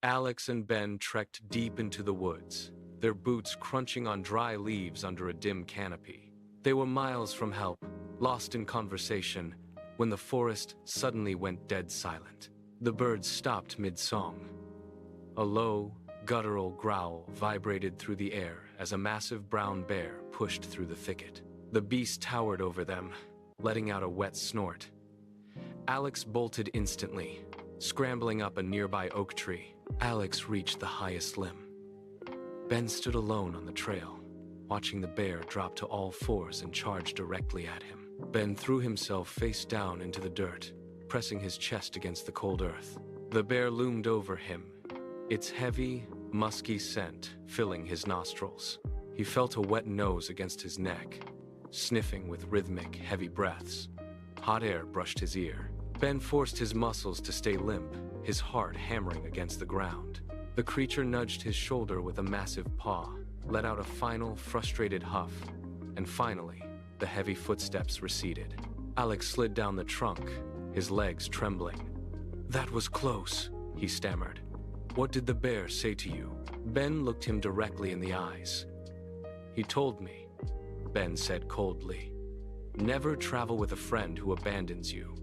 Alex and Ben trekked deep into the woods, their boots crunching on dry leaves under a dim canopy. They were miles from help, lost in conversation, when the forest suddenly went dead silent. The birds stopped mid-song. A low, guttural growl vibrated through the air as a massive brown bear pushed through the thicket. The beast towered over them, letting out a wet snort. Alex bolted instantly, scrambling up a nearby oak tree. Alex reached the highest limb. Ben stood alone on the trail, watching the bear drop to all fours and charge directly at him. Ben threw himself face down into the dirt, pressing his chest against the cold earth. The bear loomed over him, its heavy, musky scent filling his nostrils. He felt a wet nose against his neck, sniffing with rhythmic, heavy breaths. Hot air brushed his ear. Ben forced his muscles to stay limp, his heart hammering against the ground. The creature nudged his shoulder with a massive paw, let out a final, frustrated huff, and finally, the heavy footsteps receded. Alex slid down the trunk, his legs trembling. "That was close," he stammered. "What did the bear say to you?" Ben looked him directly in the eyes. "He told me," Ben said coldly, "never travel with a friend who abandons you."